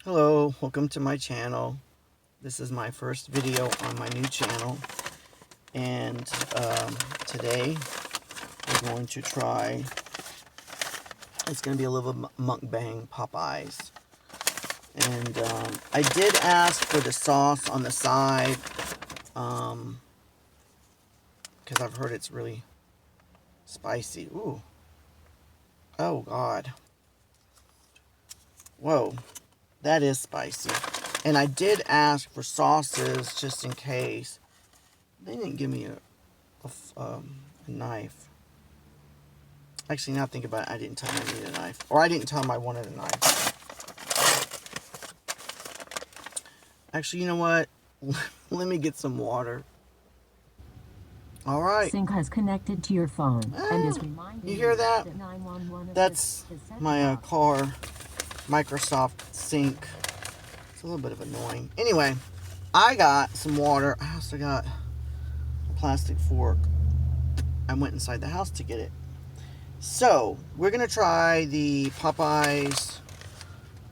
Hello, welcome to my channel. This is my first video on my new channel, and today we're going to try, it's going to be a little mukbang Popeyes. And I did ask for the sauce on the side, because I've heard it's really spicy. Ooh. Oh God. Whoa. That is spicy. And I did ask for sauces just in case. They didn't give me a knife. Actually, now think about it, I didn't tell them I needed a knife. Or I didn't tell them I wanted a knife. Actually, you know what? Let me get some water. Alright. Sync has connected to your phone and is reminding you hear that? 911 That's my car Microsoft Sync. It's a little bit of annoying. Anyway, I got some water. I also got a plastic fork. I went inside the house to get it. So, we're going to try the Popeyes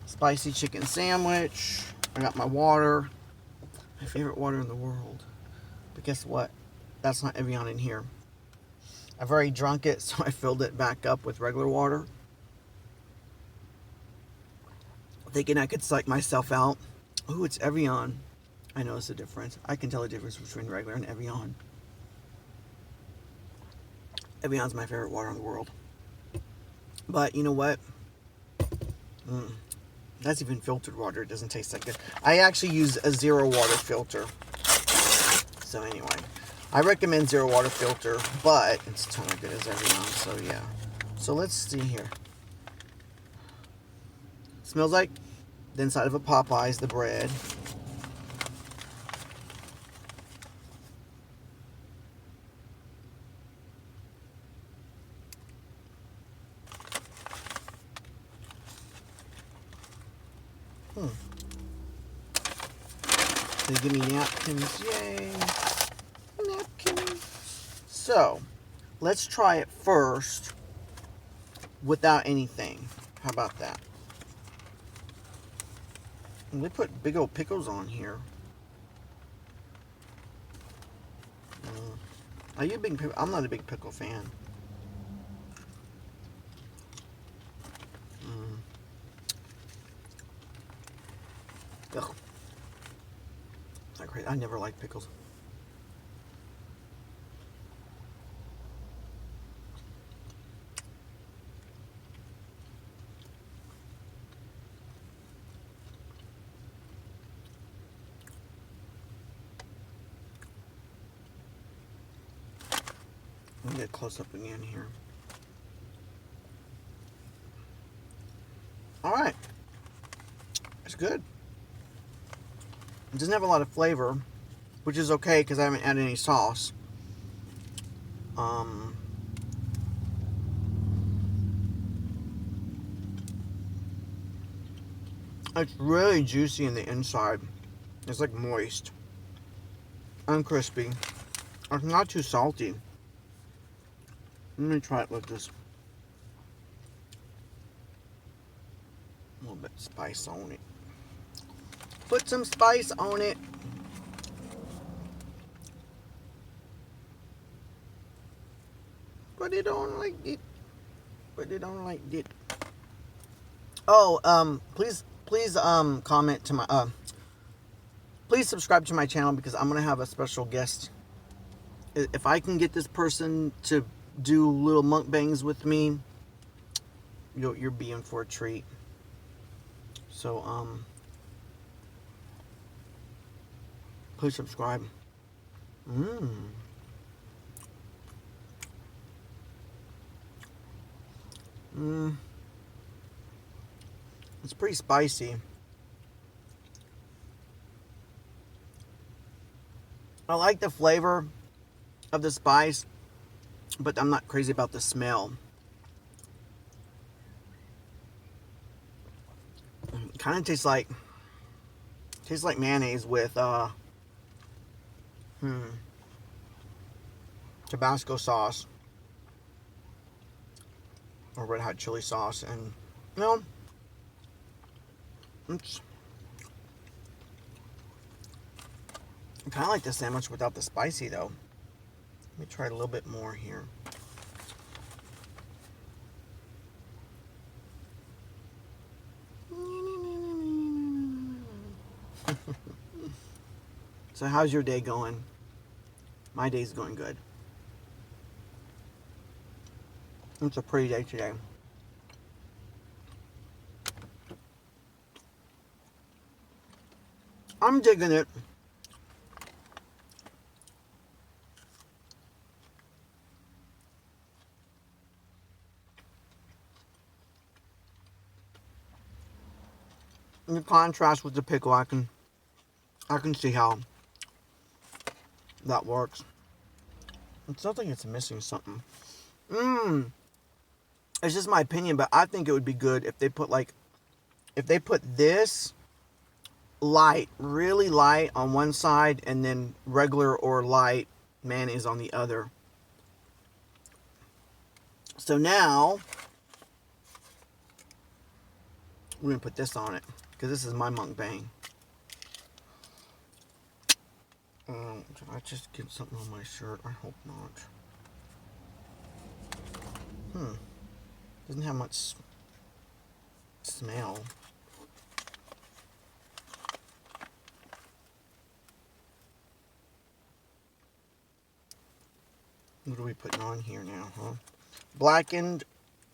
spicy chicken sandwich. I got my water. My favorite water in the world. But guess what? That's not Evian in here. I've already drunk it, so I filled it back up with regular water, thinking I could psych myself out. Ooh, it's Evian. I notice the difference. I can tell the difference between regular and Evian. Evian's my favorite water in the world. But you know what? That's even filtered water. It doesn't taste that good. I actually use a zero water filter. So anyway, I recommend zero water filter, but it's a ton of good as Evian, so yeah. So let's see here. It smells like the inside of a Popeyes, the bread. They give me napkins, yay. Napkins. So, let's try it first without anything. How about that? And they put big old pickles on here. Are you a big pickle? I'm not a big pickle fan. Ugh. Not great. I never liked pickles. Let me get close up again here. Alright. It's good. It doesn't have a lot of flavor, which is okay because I haven't added any sauce. It's really juicy in the inside. It's like moist and crispy. It's not too salty. Let me try it with this. A little bit of spice on it. Put some spice on it. Put it on like it. Put it on like it. Oh, please comment to my, please subscribe to my channel because I'm going to have a special guest. If I can get this person to do little mukbangs with me, you're being for a treat. So, please subscribe. It's pretty spicy. I like the flavor of the spice, but I'm not crazy about the smell. It kind of tastes like mayonnaise with Tabasco sauce or red hot chili sauce, and you know, it's I kind of like the sandwich without the spicy though. Let me try it a little bit more here. So how's your day going? My day's going good. It's a pretty day today. I'm digging it. In the contrast with the pickle, I can see how that works. It sounds like it's missing something. It's just my opinion, but I think it would be good if they put this light, really light on one side, and then regular or light mayonnaise on the other. So now we're gonna put this on it because this is my mukbang. Did I just get something on my shirt? I hope not. Doesn't have much smell. What are we putting on here now, huh? Blackened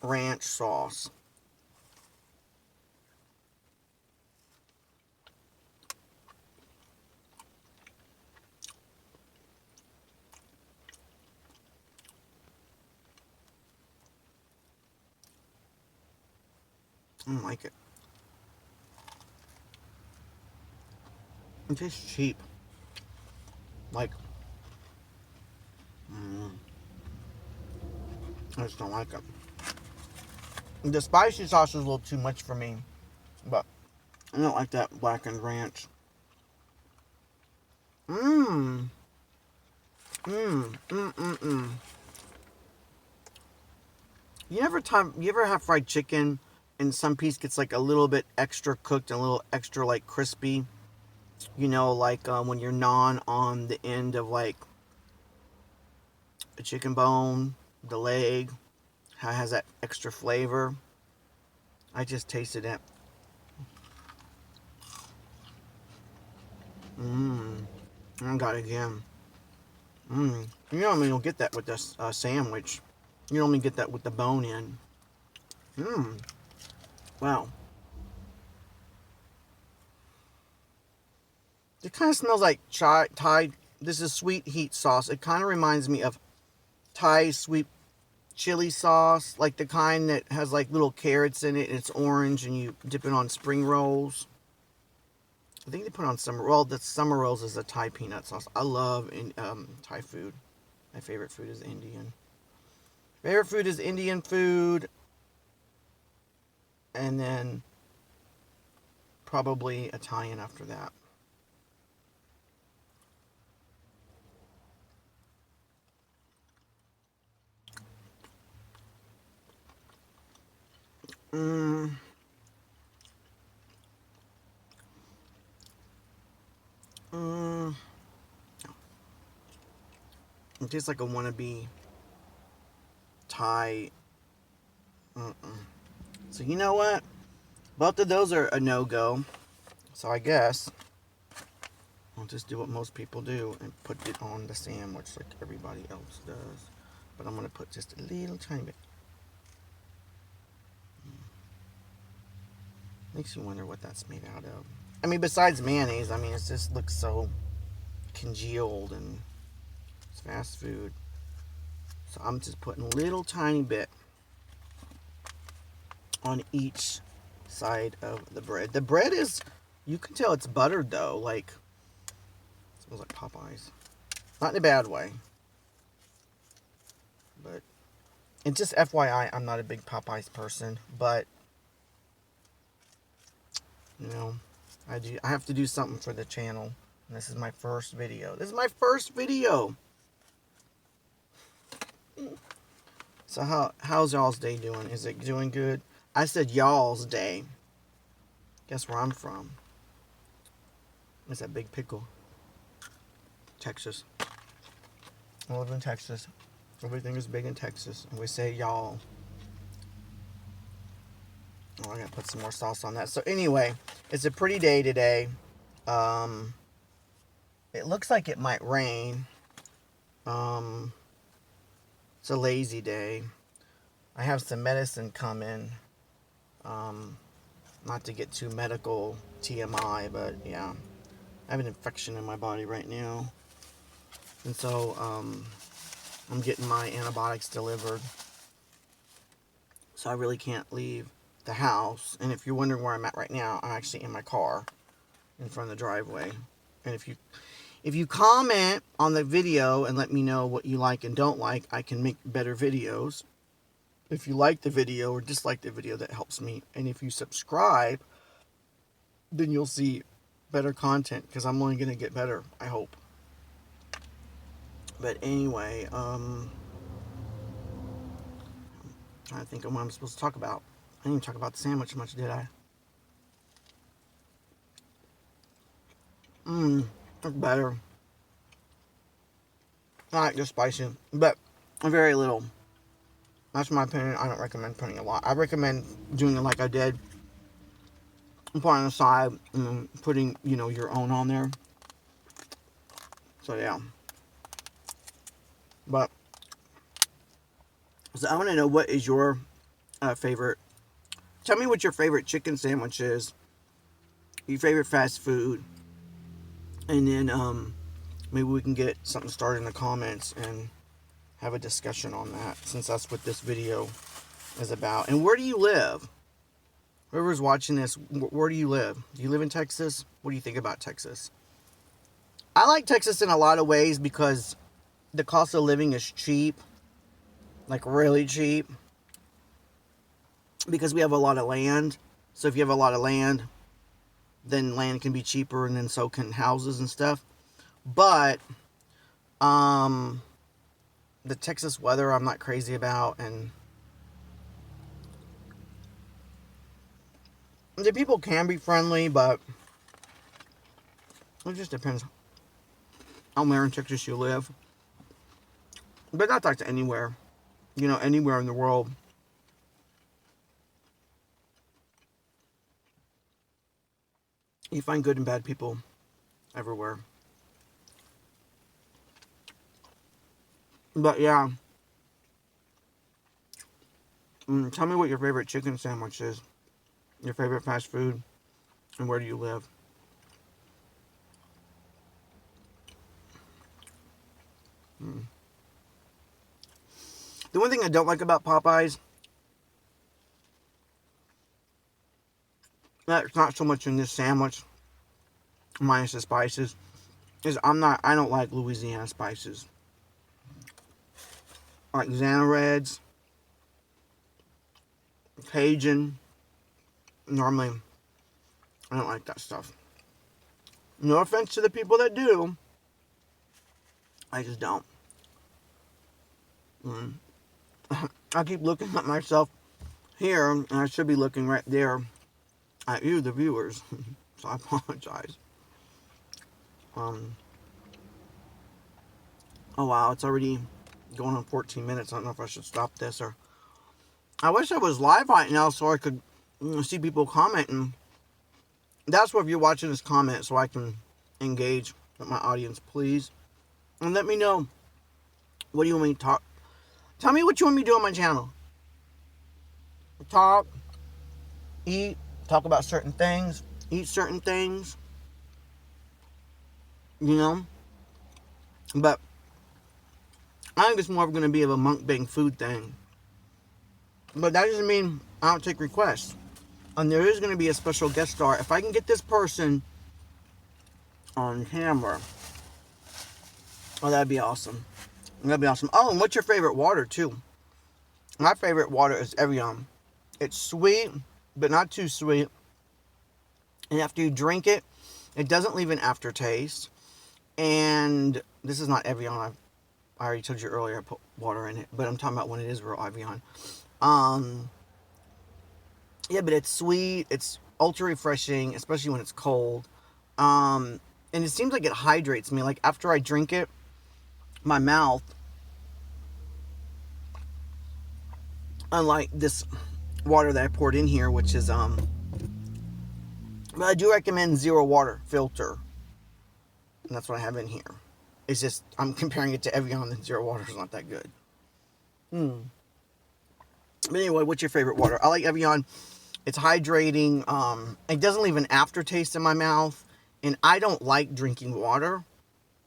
ranch sauce. I don't like it. It tastes cheap. Like, I just don't like it. The spicy sauce is a little too much for me, but I don't like that blackened ranch. Mmm. Mmm. Mmm. Mmm. Mmm. You ever have fried chicken and some piece gets like a little bit extra cooked and a little extra like crispy? You know, like when you're gnawing on the end of like a chicken bone, the leg, how it has that extra flavor. I just tasted it. I got it again. You normally don't get that with this sandwich. You normally get that with the bone in. Wow. It kind of smells like Thai. This is sweet heat sauce. It kind of reminds me of Thai sweet chili sauce, like the kind that has like little carrots in it and it's orange and you dip it on spring rolls. I think they put on the summer rolls is a Thai peanut sauce. I love Thai food. My favorite food is Indian. Favorite food is Indian food. And then probably Italian after that. It tastes like a wannabe Thai. So you know what? Both of those are a no-go. So I guess I'll just do what most people do and put it on the sandwich like everybody else does. But I'm going to put just a little tiny bit. Makes you wonder what that's made out of. I mean, besides mayonnaise, I mean, it just looks so congealed and it's fast food. So I'm just putting a little tiny bit on each side of the bread. The bread is, you can tell it's buttered though. Like, it smells like Popeyes. Not in a bad way. But, and just FYI, I'm not a big Popeyes person. But, you know, I have to do something for the channel. And this is my first video. This is my first video. So how's y'all's day doing? Is it doing good? I said y'all's day. Guess where I'm from? It's that big pickle. Texas. I live in Texas. Everything is big in Texas. And we say y'all. Oh, I'm going to put some more sauce on that. So anyway, it's a pretty day today. It looks like it might rain. It's a lazy day. I have some medicine coming. Not to get too medical TMI, but yeah. I have an infection in my body right now. And so, I'm getting my antibiotics delivered. So I really can't leave the house. And if you're wondering where I'm at right now, I'm actually in my car in front of the driveway. And if you comment on the video and let me know what you like and don't like, I can make better videos. If you like the video or dislike the video, that helps me. And if you subscribe, then you'll see better content, because I'm only going to get better, I hope. But anyway, trying to think of what I'm supposed to talk about. I didn't even talk about the sandwich much, did I? It's better. Not just spicy, but very little. That's my opinion. I don't recommend putting a lot. I recommend doing it like I did. Put on the side and then putting, your own on there. So yeah. But so I want to know, what is your favorite? Tell me what your favorite chicken sandwich is. Your favorite fast food. And then maybe we can get something started in the comments and have a discussion on that, since that's what this video is about. And where do you live? Whoever's watching this, where do you live? Do you live in Texas? What do you think about Texas? I like Texas in a lot of ways because the cost of living is cheap. Like really cheap. Because we have a lot of land. So if you have a lot of land, then land can be cheaper, and then so can houses and stuff. But the Texas weather I'm not crazy about, and the people can be friendly, but it just depends on where in Texas you live. But that's anywhere. Anywhere in the world. You find good and bad people everywhere. But yeah. Tell me what your favorite chicken sandwich is. Your favorite fast food. And where do you live? The one thing I don't like about Popeyes, that's not so much in this sandwich, minus the spices, is I don't like Louisiana spices. Like Xana Reds, Cajun. Normally, I don't like that stuff. No offense to the people that do. I just don't. I keep looking at myself here, and I should be looking right there at you, the viewers. So I apologize. Oh wow, it's already going on 14 minutes. I don't know if I should stop this, or I wish I was live right now so I could see people commenting. That's what, if you're watching this, comment so I can engage with my audience, please. And let me know, what do you want me to talk? Tell me what you want me to do on my channel. Talk, eat, talk about certain things, eat certain things. But I think it's more going to be of a mukbang food thing. But that doesn't mean I don't take requests. And there is going to be a special guest star. If I can get this person on camera, oh, that'd be awesome. That'd be awesome. Oh, and what's your favorite water, too? My favorite water is Evian. It's sweet, but not too sweet. And after you drink it, it doesn't leave an aftertaste. And this is not Evian. I already told you earlier I put water in it. But I'm talking about when it is real Evian. Yeah, but it's sweet. It's ultra refreshing, especially when it's cold. And it seems like it hydrates me. Like after I drink it, my mouth, unlike this water that I poured in here, which is but I do recommend zero water filter, and that's what I have in here. It's just I'm comparing it to Evian, and zero water is not that good. But anyway, what's your favorite water? I like Evian. It's hydrating. It doesn't leave an aftertaste in my mouth, and I don't like drinking water.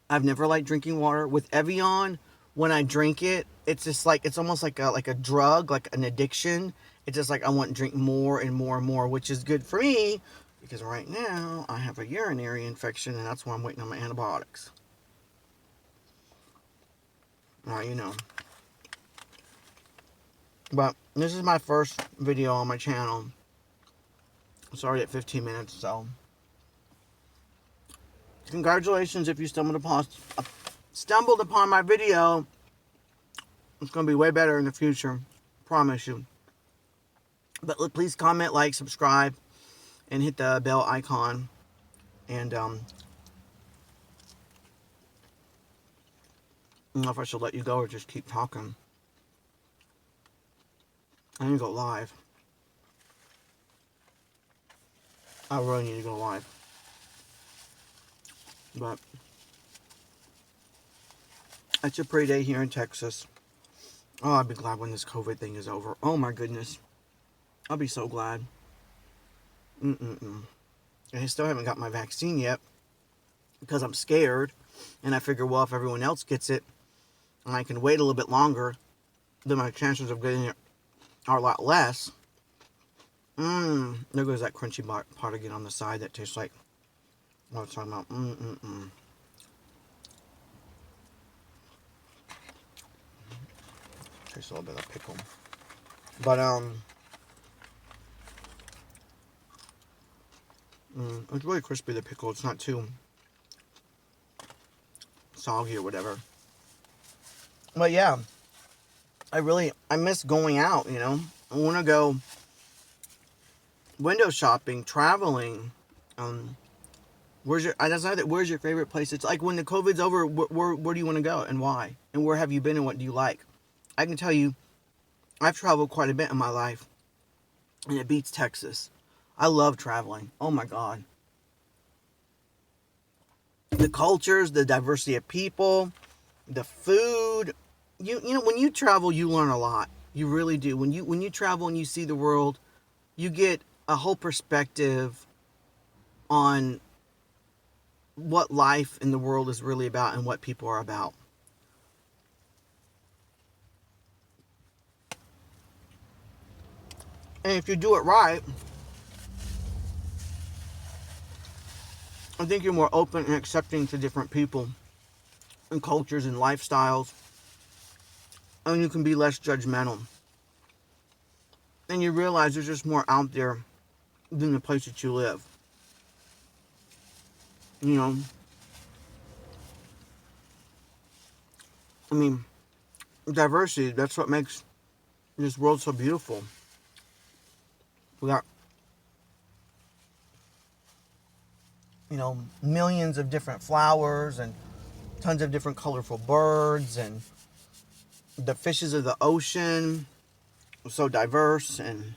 I've never liked drinking water. With Evian, when I drink it, it's just like, it's almost like a drug, like an addiction. It's just like I want to drink more and more and more, which is good for me because right now I have a urinary infection, and that's why I'm waiting on my antibiotics. Now you know. But this is my first video on my channel. It's already at 15 minutes, so congratulations if you stumbled upon my video. It's going to be way better in the future. Promise you. But please comment, like, subscribe, and hit the bell icon. And I don't know if I should let you go or just keep talking. I need to go live. I really need to go live. But it's a pretty day here in Texas. Oh, I'll be glad when this COVID thing is over. Oh my goodness. I'll be so glad. And I still haven't got my vaccine yet because I'm scared. And I figure, well, if everyone else gets it and I can wait a little bit longer, then my chances of getting it are a lot less. There goes that crunchy part again on the side that tastes like what I was talking about. Tastes a little bit of pickle. But it's really crispy, the pickle. It's not too soggy or whatever. But yeah, I miss going out, you know. I want to go window shopping, traveling. Where's your favorite place? It's like when the COVID's over, where do you want to go and why? And where have you been and what do you like? I can tell you, I've traveled quite a bit in my life, and it beats Texas. I love traveling. Oh my God. The cultures, the diversity of people, the food. You know, when you travel, you learn a lot. You really do. When you travel and you see the world, you get a whole perspective on what life in the world is really about and what people are about. And if you do it right, I think you're more open and accepting to different people and cultures and lifestyles. And you can be less judgmental. And you realize there's just more out there than the place that you live. You know? I mean, diversity, that's what makes this world so beautiful. We got, you know, millions of different flowers and tons of different colorful birds, and the fishes of the ocean are so diverse. And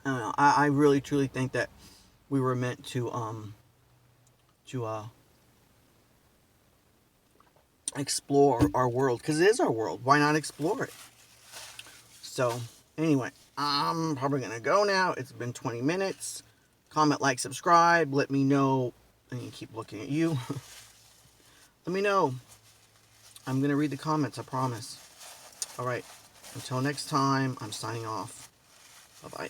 I don't know, I really truly think that we were meant to explore our world, because it is our world. Why not explore it? So anyway, I'm probably gonna go now. It's been 20 minutes. Comment, like, subscribe. Let me know. I need to keep looking at you. Let me know. I'm gonna read the comments, I promise. All right, until next time, I'm signing off. Bye-bye.